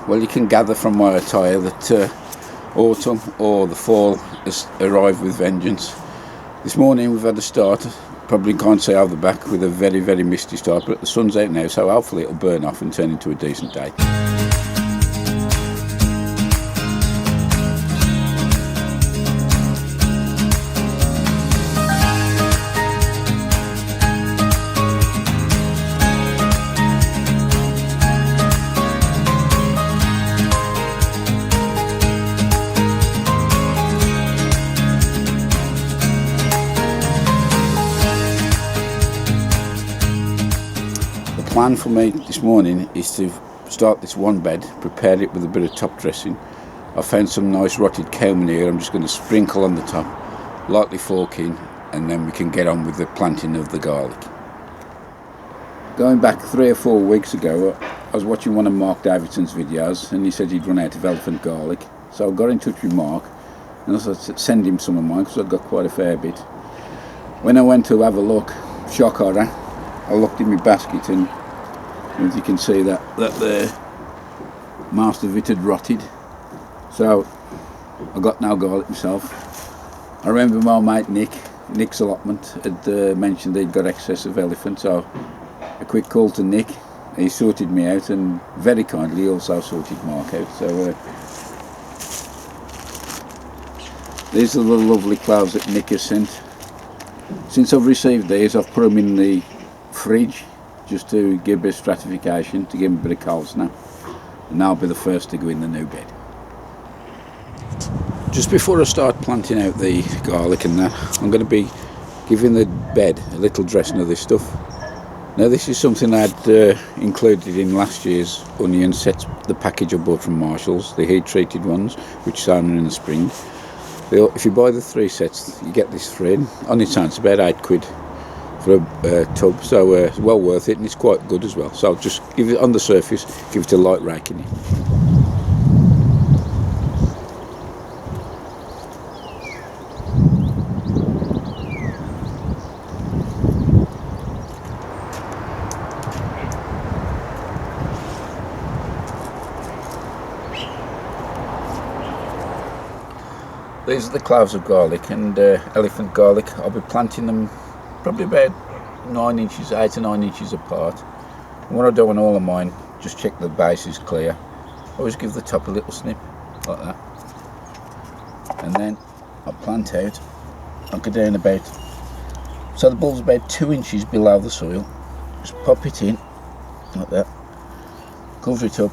Well, you can gather from my attire that autumn or the fall has arrived with vengeance. This morning we've had a start, probably can't say over the back, with a very, very misty start, but the sun's out now, so hopefully it'll burn off and turn into a decent day. The plan for me this morning is to start this one bed, prepare it with a bit of top dressing. I found some nice rotted cow manure. I'm just going to sprinkle on the top, lightly fork in, and then we can get on with the planting of the garlic. Going back 3 or 4 weeks ago, I was watching one of Mark Davidson's videos and he said he'd run out of elephant garlic, so I got in touch with Mark and I said send him some of mine because I've got quite a fair bit. When I went to have a look, shock horror, I looked in my basket and as you can see that the most of it had rotted, so I got no garlic myself. I remember my mate Nick's Allotment had mentioned they'd got excess of elephant, so a quick call to Nick, he sorted me out and very kindly also sorted Mark out. So these are the lovely cloves that Nick has sent. Since I've received these, I've put them in the fridge just to give a bit of stratification, to give them a bit of cold snap, and I'll be the first to go in the new bed. Just before I start planting out the garlic and that, I'm going to be giving the bed a little dressing of this stuff. Now this is something I'd included in last year's onion sets, the package I bought from Marshall's, the heat treated ones, which sold in the spring. If you buy the 3 sets, you get this free. On its own, it's about £8 for a tub, so it's well worth it, and it's quite good as well. So I'll just give it on the surface, give it a light rake in it. These are the cloves of garlic and elephant garlic. I'll be planting them probably about 9 inches, 8 to 9 inches apart. And what I do on all of mine, just check the base is clear. Always give the top a little snip, like that. And then I'll plant out. I'll go down about, so the bulb's about 2 inches below the soil. Just pop it in, like that. Cover it up.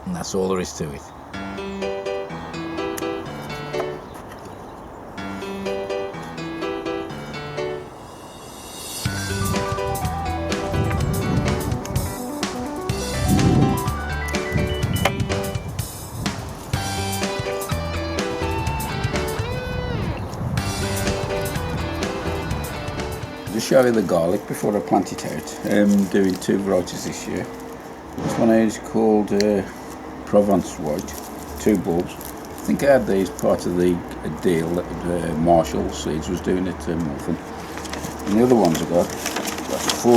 And that's all there is to it. Just show you the garlic before I plant it out. I'm doing 2 varieties this year. This one is called Provence White, 2 bulbs. I think I had these part of the deal that Marshall Seeds was doing at Morton. And the other ones I got 4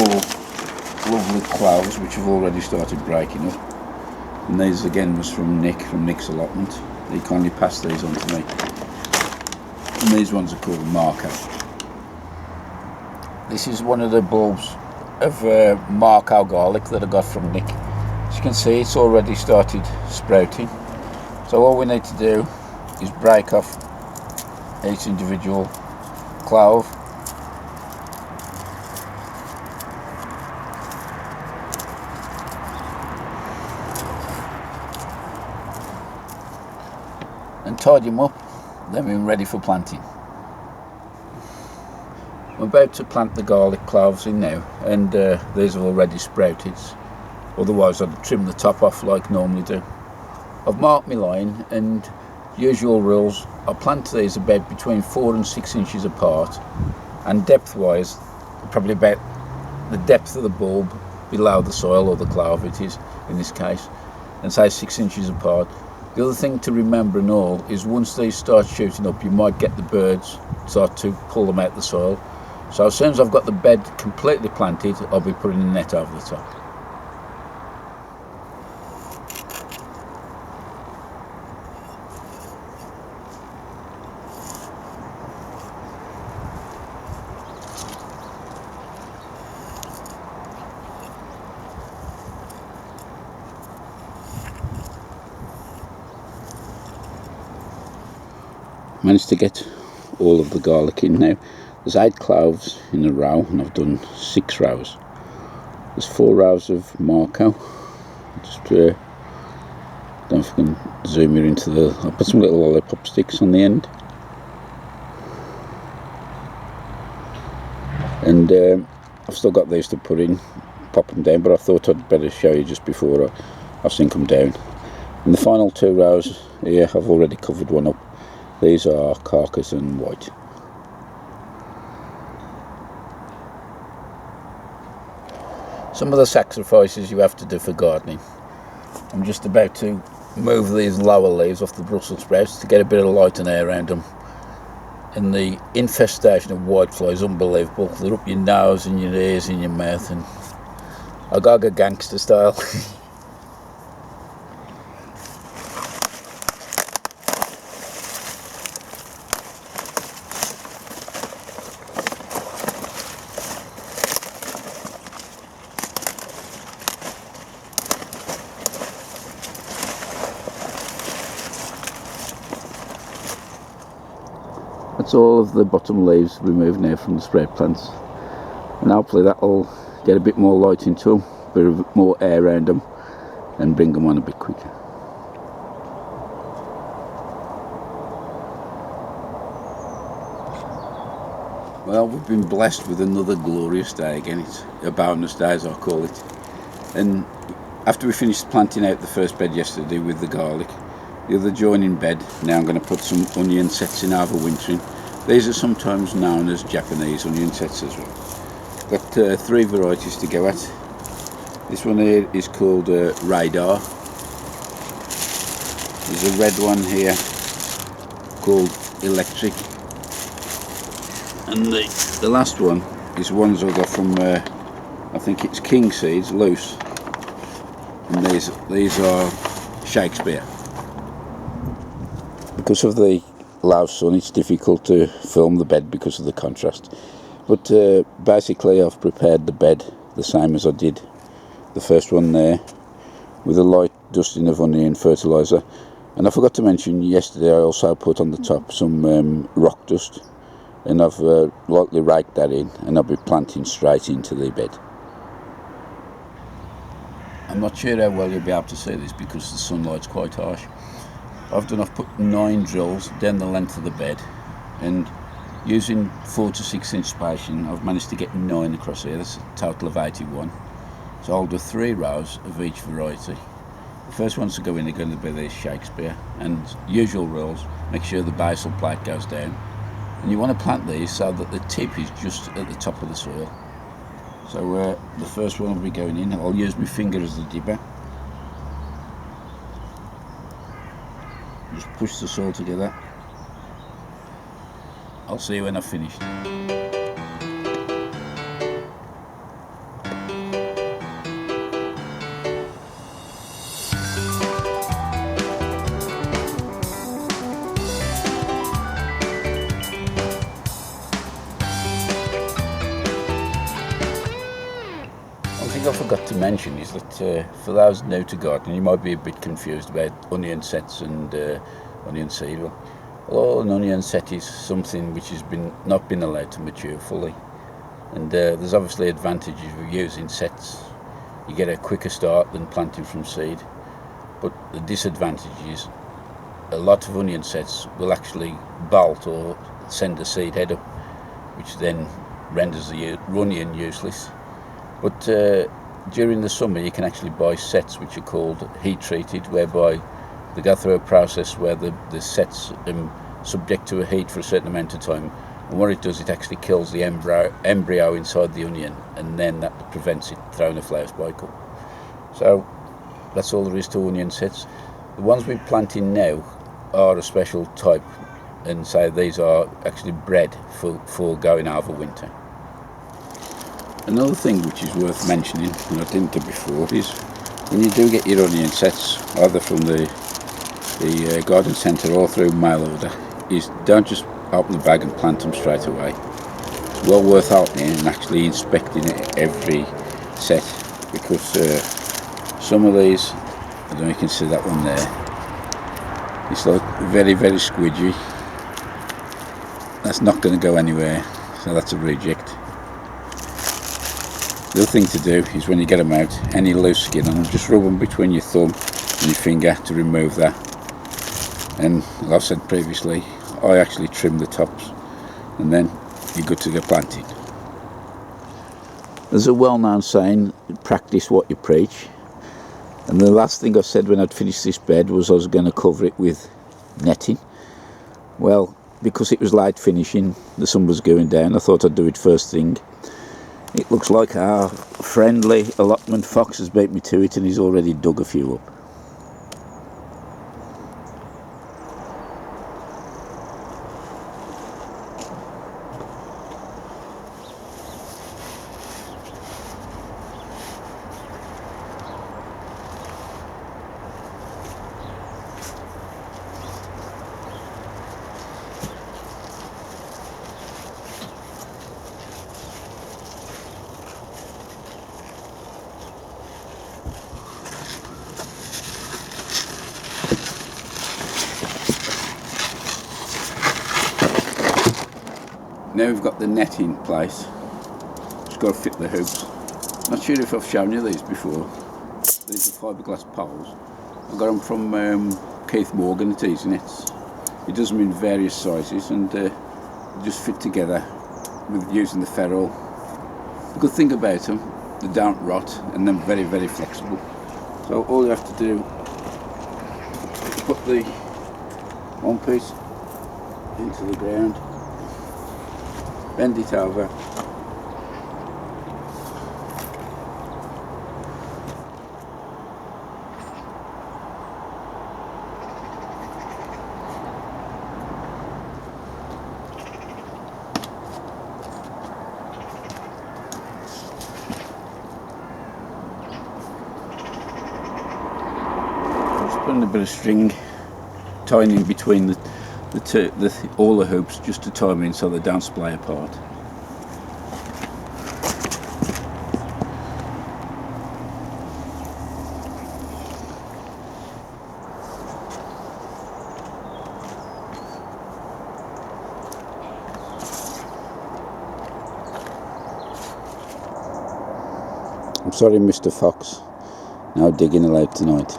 lovely cloves which have already started breaking up. And these again was from Nick's Allotment. He kindly passed these on to me. And these ones are called Marco. This is one of the bulbs of Marco garlic that I got from Nick. As you can see, it's already started sprouting. So all we need to do is break off each individual clove. And tidy them up, then we're ready for planting. I'm about to plant the garlic cloves in now, and these have already sprouted. Otherwise I'd trim the top off like normally do. I've marked my line, and usual rules, I plant these about between 4 and 6 inches apart, and depth wise probably about the depth of the bulb below the soil, or the clove it is in this case, and say 6 inches apart. The other thing to remember and all is once these start shooting up, you might get the birds start to pull them out the soil. So as soon as I've got the bed completely planted, I'll be putting a net over the top. Managed to get all of the garlic in now. There's 8 cloves in a row, and I've done 6 rows. There's 4 rows of Marco. Just don't know if I can zoom you into the. I'll put some little lollipop sticks on the end, and I've still got these to put in, pop them down. But I thought I'd better show you just before I sink them down. And the final 2 rows here, I've already covered one up. These are carcass and white. Some of the sacrifices you have to do for gardening. I'm just about to move these lower leaves off the Brussels sprouts to get a bit of light and air around them. And the infestation of whitefly is unbelievable. They're up your nose and your ears and your mouth, and I gotta go gangster style. That's all of the bottom leaves removed now from the sprout plants, and hopefully that'll get a bit more light into them, a bit of more air around them, and bring them on a bit quicker. Well, we've been blessed with another glorious day again. It's a bonus day, as I call it. And after we finished planting out the first bed yesterday with the garlic, the other joining bed, now I'm going to put some onion sets in overwintering. These are sometimes known as Japanese onion sets as well. Got 3 varieties to go at. This one here is called Radar. There's a red one here called Electric. And the last one is ones I got from, I think it's King Seeds, loose. And these are Shakespeare. Because of the low sun, it's difficult to film the bed because of the contrast. But basically I've prepared the bed the same as I did the first one there, with a light dusting of onion fertiliser. And I forgot to mention yesterday I also put on the top some rock dust, and I've lightly raked that in, and I'll be planting straight into the bed. I'm not sure how well you'll be able to see this because the sunlight's quite harsh. I've put 9 drills down the length of the bed, and using 4 to 6 inch spacing I've managed to get 9 across here. That's a total of 81. So I'll do 3 rows of each variety. The first ones to go in are going to be these Shakespeare, and usual rules, make sure the basal plate goes down, and you want to plant these so that the tip is just at the top of the soil. So the first one will be going in. I'll use my finger as the dibber. Just push the soil together. I'll see you when I've finished. One thing I forgot to mention is that for those new to gardening, you might be a bit confused about onion sets and onion seed. Well, an onion set is something which has not been allowed to mature fully, and there's obviously advantages of using sets. You get a quicker start than planting from seed, but the disadvantage is a lot of onion sets will actually bolt or send the seed head up, which then renders the onion useless. But during the summer you can actually buy sets which are called heat treated, whereby they go through a process where the sets subject to a heat for a certain amount of time, and what it does, it actually kills the embryo inside the onion, and then that prevents it throwing a flower spike up. So that's all there is to onion sets. The ones we're planting now are a special type, and so these are actually bred for going over winter. Another thing which is worth mentioning, and I didn't do before, is when you do get your onion sets, either from the garden centre or through mail order, is don't just open the bag and plant them straight away. It's well worth opening and actually inspecting it every set, because some of these, I don't know if you can see that one there, it's like very squidgy. That's not going to go anywhere, so that's a reject. The other thing to do is when you get them out, any loose skin on them, just rub them between your thumb and your finger to remove that. And like I've said previously, I actually trim the tops, and then you're good to go planting. There's a well-known saying, practice what you preach. And the last thing I said when I'd finished this bed was I was going to cover it with netting. Well, because it was late finishing, the sun was going down, I thought I'd do it first thing. It looks like our friendly allotment fox has beat me to it, and he's already dug a few up. Now we've got the net in place, just got to fit the hoops. Not sure if I've shown you these before. These are fiberglass poles. I got them from Keith Morgan at Easy Nets. He does them in various sizes, and they just fit together with using the ferrule. The good thing about them, they don't rot, and they're very flexible. So all you have to do is put the one piece into the ground, bend it over, just putting a bit of string tying in between all the hoops, just to tie them in so they don't splay apart. I'm sorry, Mr. Fox, no digging allowed tonight.